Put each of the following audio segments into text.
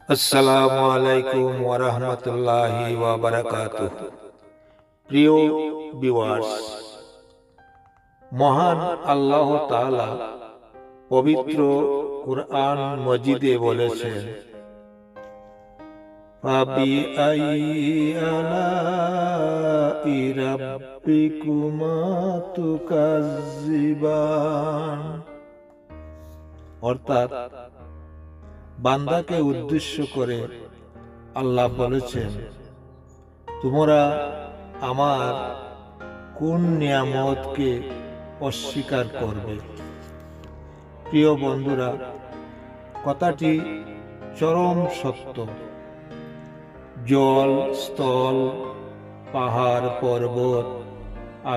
আসসালামু আলাইকুম ওয়া রাহমাতুল্লাহি ওয়া বারাকাতুহু। প্রিয় ভিউয়ার্স, মহান আল্লাহ তাআলা পবিত্র কুরআন মজিদে বলেছেন, ফাবিআইয়ি আলাই রাব্বিকুমা তুকাজ্জিবান। অর্থাৎ বান্দাকে উদ্দেশ্য করে আল্লাহ বলেছেন, তোমরা আমার কোন নিয়ামতকে অস্বীকার করবে। প্রিয় বন্ধুরা, কথাটি চরম সত্য। জল, স্থল, পাহাড়, পর্বত,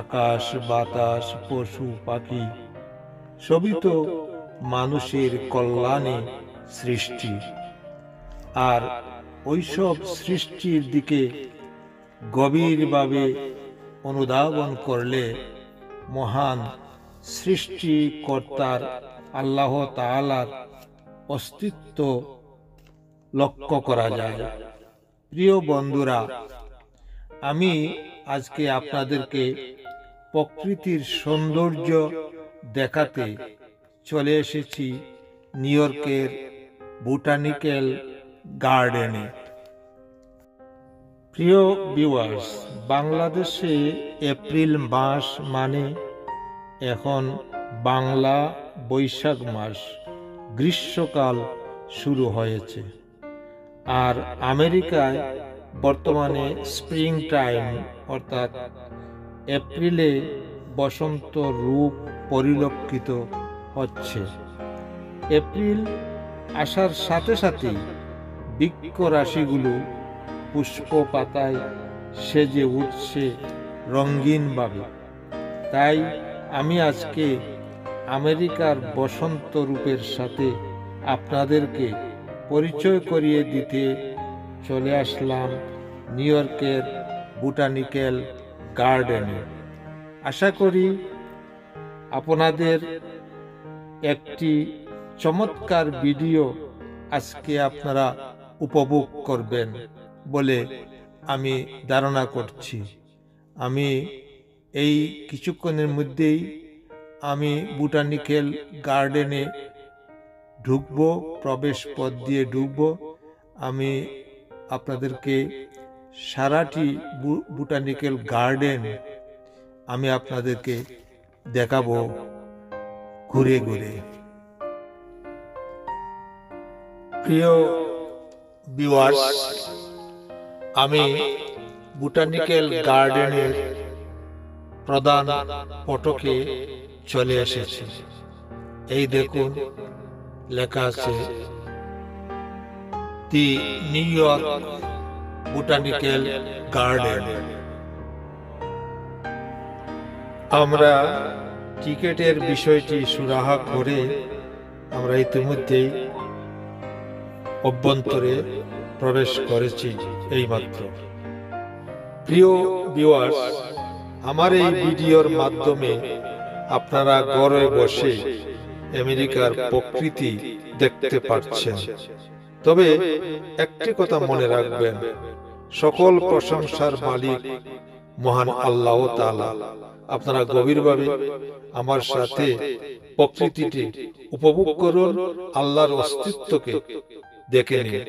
আকাশ, বাতাস, পশু পাখি সবই তো মানুষের কল্যাণে সৃষ্টি। আর ওইসব সৃষ্টির দিকে গভীরভাবে অনুধাবন করলে মহান সৃষ্টিকর্তার আল্লাহ তাআলার অস্তিত্ব লক্ষ্য করা যায়। প্রিয় বন্ধুরা, আমি আজকে আপনাদেরকে প্রকৃতির সৌন্দর্য দেখাতে চলে এসেছি নিউ ইয়র্কের বোটানিক্যাল গার্ডেনে। প্রিয় ভিউয়ার্স, বাংলাদেশে এপ্রিল মাস মানে এখন বাংলা বৈশাখ মাস, গ্রীষ্মকাল শুরু হয়েছে। আর আমেরিকায় বর্তমানে স্প্রিং টাইম, অর্থাৎ এপ্রিলে বসন্ত রূপ পরিলক্ষিত হচ্ছে। এপ্রিল আসার সাথে সাথেই বৃক্ষ রাশিগুলো পুষ্প পাতায় সেজে উঠছে রঙিনভাবে। তাই আমি আজকে আমেরিকার বসন্ত রূপের সাথে আপনাদেরকে পরিচয় করিয়ে দিতে চলে আসলাম নিউ ইয়র্কের বোটানিক্যাল গার্ডেনে। আশা করি আপনাদের একটি চমৎকার ভিডিও আজকে আপনারা উপভোগ করবেন বলে আমি ধারণা করছি। আমি এই কিছুক্ষণের মধ্যেই আমি বোটানিক্যাল গার্ডেনে ঢুকবো, প্রবেশ পথ দিয়ে ঢুকবো। আমি আপনাদেরকে সারাটি বোটানিক্যাল গার্ডেন আমি আপনাদেরকে দেখাবো ঘুরে ঘুরে। প্রিয় ভিউয়ার্স, আমি বোটানিক্যাল গার্ডেনের প্রধান ফটকে চলে এসেছি। এই দেখুন, লেখা আছে দি নিউ ইয়র্ক বোটানিক্যাল গার্ডেন। আমরা টিকেটের বিষয়টি সুরাহা করে আমরা ইতিমধ্যেই অভ্যন্তরে প্রবেশ করেছি এইমাত্র। প্রিয় ভিউয়ার্স, আমার এই ভিডিওর মাধ্যমে আপনারা ঘরে বসে আমেরিকার প্রকৃতি দেখতে পাচ্ছেন। তবে একটি কথা মনে রাখবেন, সকল প্রশংসার মালিক মহান আল্লাহ তাআলা। আপনারা গভীরভাবে আমার সাথে প্রকৃতিটি উপভোগ করুন, আল্লাহর অস্তিত্বকে দেখে নিন।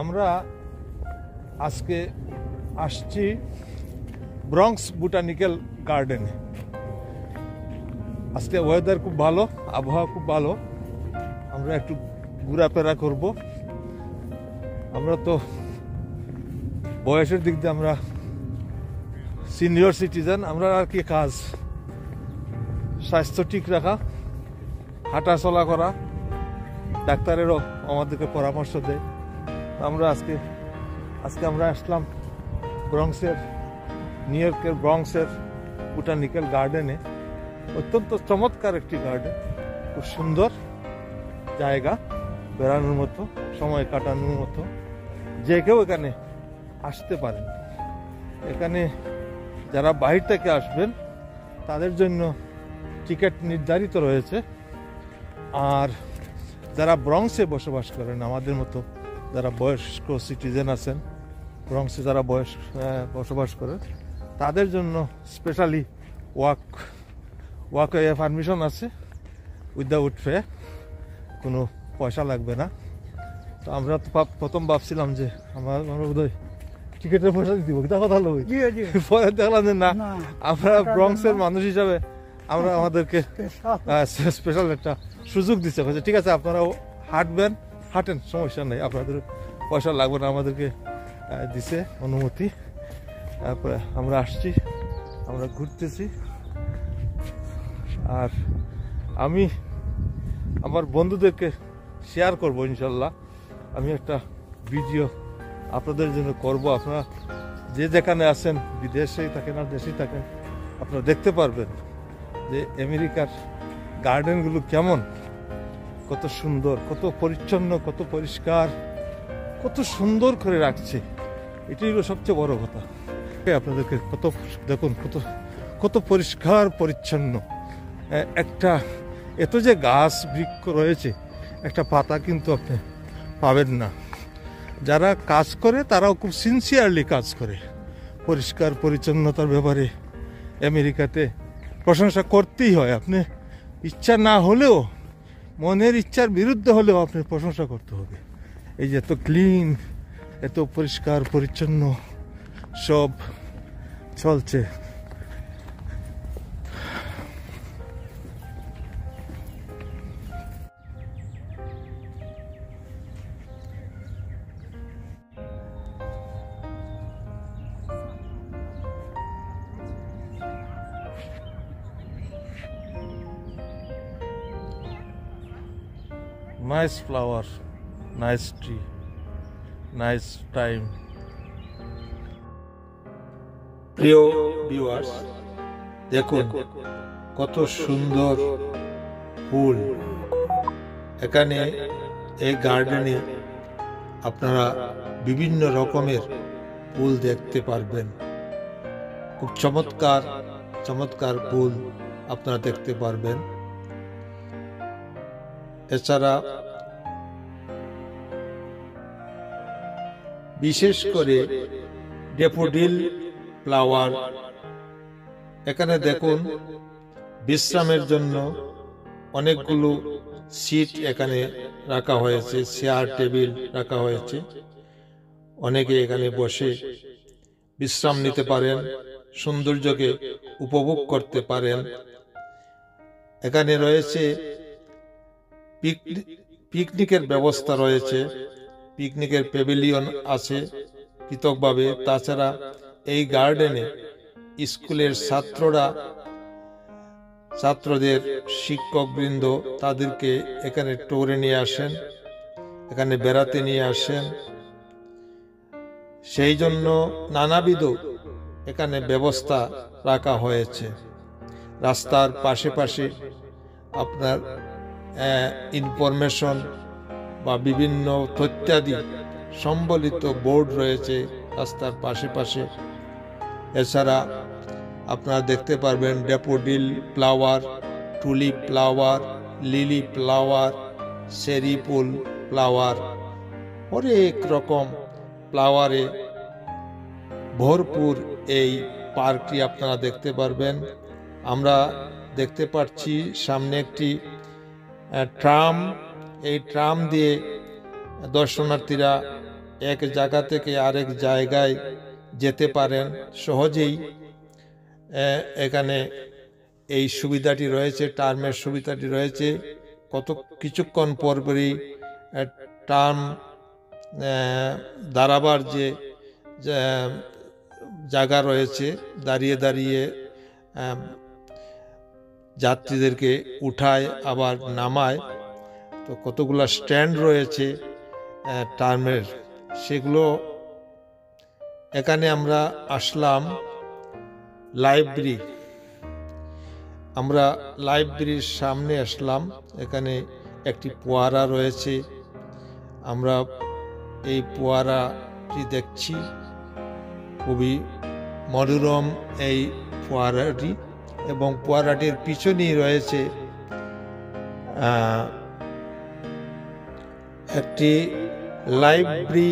আমরা আজকে আসছি ব্রঙ্কস বোটানিক্যাল গার্ডেনে। আজকে ওয়েদার খুব ভালো, আবহাওয়া খুব ভালো। আমরা একটু ঘোরাফেরা করব। আমরা তো বয়সের দিক দিয়ে আমরা সিনিয়র সিটিজেন। আমরা আর কি কাজ, স্বাস্থ্য ঠিক রাখা, হাঁটা চলা করা, ডাক্তারেরও আমাদেরকে পরামর্শ দেয়। আমরা আজকে আমরা আসলাম ব্রঙ্কসের, নিউ ইয়র্কের ব্রঙ্কসের বোটানিক্যাল গার্ডেনে। অত্যন্ত চমৎকার একটি গার্ডেন, খুব সুন্দর জায়গা, বেড়ানোর মতো, সময় কাটানোর মতো। যে কেউ এখানে আসতে পারেন। এখানে যারা বাহির থেকে আসবেন তাদের জন্য টিকিট নির্ধারিত রয়েছে। আর যারা ব্রঙ্কসে বসবাস করেন, আমাদের মতো যারা বয়স্ক সিটিজেন আছেন, ব্রঙ্কসে যারা বসবাস করেন, তাদের জন্য স্পেশালি ওয়াকওয়ে পারমিশন আছে উইদাউট ফে, কোনো পয়সা লাগবে না। তো আমরা তো প্রথম ভাবছিলাম যে আমরা বোধহয় টিকিটের পয়সা দিব, কথা হলো পরে দেখলাম যে না, আমরা ব্রঙ্কসের মানুষ হিসাবে আমরা আমাদেরকে স্পেশাল একটা সুযোগ দিচ্ছে। ঠিক আছে, আপনারা হাঁটেন, সমস্যা নেই, আপনাদের পয়সা লাগবে না, আমাদেরকে দিছে অনুমতি। তারপরে আমরা আসছি, আমরা ঘুরতেছি। আর আমি আমার বন্ধুদেরকে শেয়ার করব ইনশাল্লাহ। আমি একটা ভিডিও আপনাদের জন্য করব। আপনারা যে যেখানে আছেন, বিদেশেই থাকেন আর দেশেই থাকেন, আপনারা দেখতে পারবেন যে আমেরিকার গার্ডেনগুলো কেমন, কত সুন্দর, কত পরিচ্ছন্ন, কত পরিষ্কার, কত সুন্দর করে রাখছে। এটাই হলো সবচেয়ে বড় কথা। আপনাদেরকে দেখুন কত পরিষ্কার পরিচ্ছন্ন। একটা এত যে গাছ বৃক্ষ রয়েছে, একটা পাতা কিন্তু আপনি পাবেন না। যারা কাজ করে তারাও খুব সিনসিয়ারলি কাজ করে। পরিষ্কার পরিচ্ছন্নতার ব্যাপারে আমেরিকাতে প্রশংসা করতেই হয়। আপনি ইচ্ছা না হলেও, মনের ইচ্ছার বিরুদ্ধে হলেও আপনি প্রশংসা করতে হবে। এই যে এত ক্লিন, এত পরিষ্কার পরিচ্ছন্ন সব চলছে। Nice flower, nice tree, nice time. প্রিয় ভিউয়ার্স, দেখুন কত সুন্দর ফুল। এখানে এই গার্ডেনে আপনারা বিভিন্ন রকমের ফুল দেখতে পারবেন। খুব চমৎকার চমৎকার ফুল আপনারা দেখতে পারবেন। এছাড়া বিশেষ করে ড্যাফোডিল ফ্লাওয়ার, এখানে দেখুন বিশ্রামের জন্য অনেকগুলো সিট এখানে রাখা হয়েছে, চেয়ার টেবিল রাখা হয়েছে। অনেকে এখানে বসে বিশ্রাম নিতে পারেন, সৌন্দর্যকে উপভোগ করতে পারেন। এখানে রয়েছে পিকনিকের ব্যবস্থা রয়েছে, পিকনিকের প্যাভিলিয়ন আছে পৃথকভাবে। তাছাড়া এই গার্ডেনে স্কুলের ছাত্রদের শিক্ষকবৃন্দ তাদেরকে এখানে ট্যুরে নিয়ে আসেন, এখানে বেড়াতে নিয়ে আসেন। সেই জন্য নানাবিধ এখানে ব্যবস্থা রাখা হয়েছে। রাস্তার পাশে পাশে আপনার ইনফরমেশন বা বিভিন্ন তথ্যাদি সম্বলিত বোর্ড রয়েছে রাস্তার পাশে পাশে। এছাড়া আপনারা দেখতে পারবেন daffodil flower, tulip flower, lily flower, cherry ফুল ফ্লাওয়ার, অনেক রকম ফ্লাওয়ারে ভরপুর এই পার্কটি আপনারা দেখতে পারবেন। আমরা দেখতে পাচ্ছি সামনে একটি ট্রাম। এই ট্রাম দিয়ে দর্শনার্থীরা এক জায়গা থেকে আরেক জায়গায় যেতে পারেন সহজেই। এখানে এই সুবিধাটি রয়েছে, ট্রামের সুবিধাটি রয়েছে। কিছুক্ষণ পরপরই ট্রাম দাঁড়াবার যে জায়গা রয়েছে, দাঁড়িয়ে দাঁড়িয়ে যাত্রীদেরকে উঠায় আবার নামায়। তো কতগুলো স্ট্যান্ড রয়েছে ট্রামের, সেগুলো। এখানে আমরা আসলাম লাইব্রেরি, আমরা লাইব্রেরির সামনে আসলাম। এখানে একটি ফোয়ারা রয়েছে, আমরা এই ফোয়ারাটি দেখছি। খুবই মনোরম এই ফোয়ারাটি। এবং ফোয়ারাটির পিছনেই রয়েছে একটি লাইব্রেরি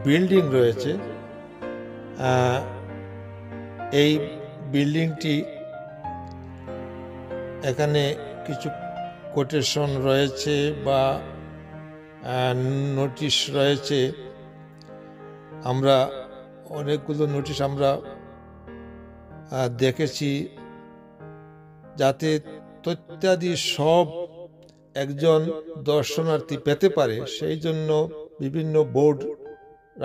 বিল্ডিং রয়েছে। এই বিল্ডিংটি এখানে কিছু কোটেশন রয়েছে বা নোটিশ রয়েছে। আমরা অনেকগুলো নোটিশ আমরা দেখেছি, যাতে তথ্যাদি সব একজন দর্শনার্থী পেতে পারে সেই জন্য বিভিন্ন বোর্ড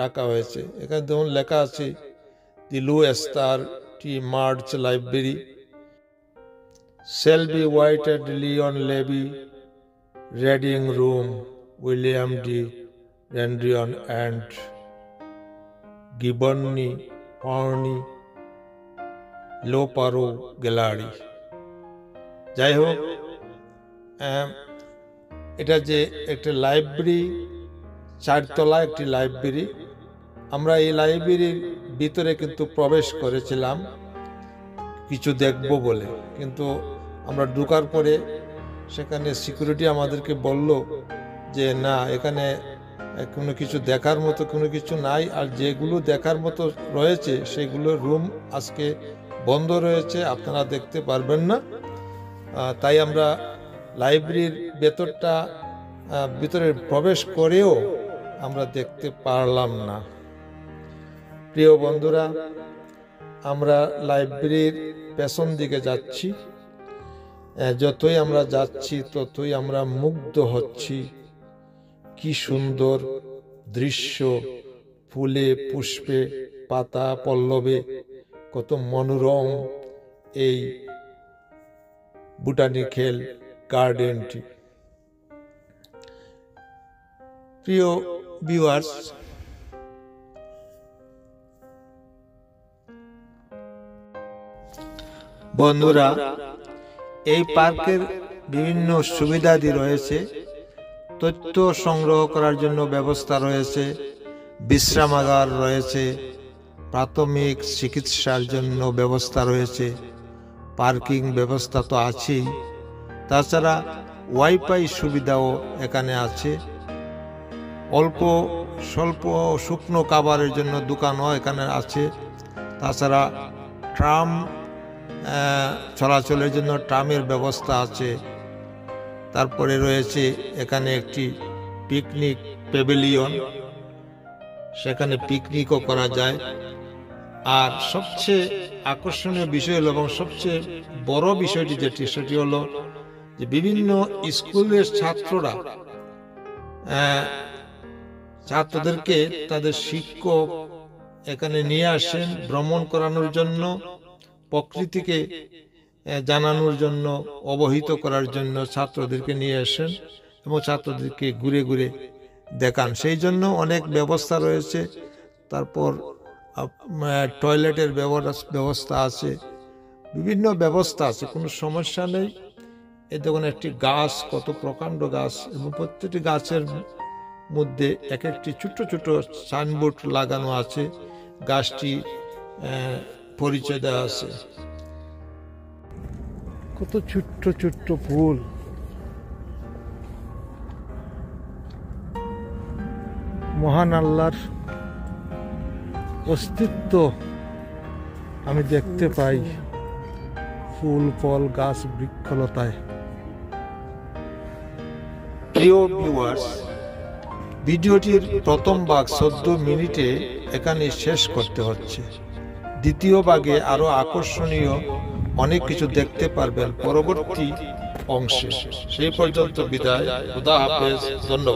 রাখা হয়েছে। এখানে যেমন লেখা আছে দি লু স্টার টি মার্চ লাইব্রেরি, সেলবি হোয়াইটেড, লিওন লেবি, রিডিং রুম, উইলিয়াম ডি রেন্ড্রিয়ন অ্যান্ড গিবর্নি হর্নি, লোপারো গ্যালারি। যাই হোক, এটা যে একটা লাইব্রেরি, 4 তলা একটি লাইব্রেরি। আমরা এই লাইব্রেরির ভিতরে কিন্তু প্রবেশ করেছিলাম কিছু দেখব বলে, কিন্তু আমরা ঢোকার পরে সেখানে সিকিউরিটি আমাদেরকে বলল যে না, এখানে কোনো কিছু দেখার মতো কোনো কিছু নাই, আর যেগুলো দেখার মতো রয়েছে সেগুলো রুম আজকে বন্ধ রয়েছে, আপনারা দেখতে পারবেন না। তাই আমরা লাইব্রেরির ভিতরে প্রবেশ করেও আমরা দেখতে পারলাম না। প্রিয় বন্ধুরা, আমরা লাইব্রেরির পেছন দিকে যাচ্ছি। যতই আমরা যাচ্ছি ততই আমরা মুগ্ধ হচ্ছি। কি সুন্দর দৃশ্য, ফুলে পুষ্পে পাতা পল্লবে কত মনোরম এই বোটানিক্যাল গার্ডেনটি। প্রিয় ভিউয়ার্স, বন্ধুরা, এই পার্কের বিভিন্ন সুবিধাদি রয়েছে। তথ্য সংগ্রহ করার জন্য ব্যবস্থা রয়েছে, বিশ্রামাগার রয়েছে, প্রাথমিক চিকিৎসার জন্য ব্যবস্থা রয়েছে, পার্কিং ব্যবস্থা তো আছেই, তাছাড়া ওয়াইফাই সুবিধাও এখানে আছে। অল্প স্বল্প শুকনো খাবারের জন্য দোকানও এখানে আছে। তাছাড়া ট্রাম চলাচলের জন্য ট্রামের ব্যবস্থা আছে। তারপরে রয়েছে এখানে একটি পিকনিক প্যাভিলিয়ন, সেখানে পিকনিকও করা যায়। আর সবচেয়ে আকর্ষণীয় বিষয় হলো এবং সবচেয়ে বড় বিষয়টি যেটি, সেটি হলো যে বিভিন্ন স্কুলের ছাত্রদেরকে তাদের শিক্ষক এখানে নিয়ে আসেন ভ্রমণ করানোর জন্য, প্রকৃতিকে জানানোর জন্য, অবহিত করার জন্য ছাত্রদেরকে নিয়ে আসেন এবং ছাত্রদেরকে ঘুরে ঘুরে দেখান। সেই জন্য অনেক ব্যবস্থা রয়েছে। তারপর টয়লেটের ব্যবস্থা আছে, বিভিন্ন ব্যবস্থা আছে, কোনো সমস্যা নেই। এই দেখুন একটি গাছ, কত প্রকাণ্ড গাছ, এবং প্রত্যেকটি গাছের মধ্যে এক একটি ছোট্ট ছোট সাইনবোর্ড লাগানো আছে, গাছটি পরিচয় দেওয়া আছে। কত ছোট্ট ছোট্ট ফুল, মহান আল্লাহর অস্তিত্ব আমি দেখতে পাই ফুল ফল গাছ বৃক্ষলতায়। প্রিয় ভিউয়ার্স, ভিডিওটির প্রথম ভাগ 14 মিনিটে এখানে শেষ করতে হচ্ছে। দ্বিতীয় ভাগে আরো আকর্ষণীয় অনেক কিছু দেখতে পারবেন পরবর্তী অংশে। সেই পর্যন্ত বিদায়, খোদা হাফেজ, ধন্যবাদ।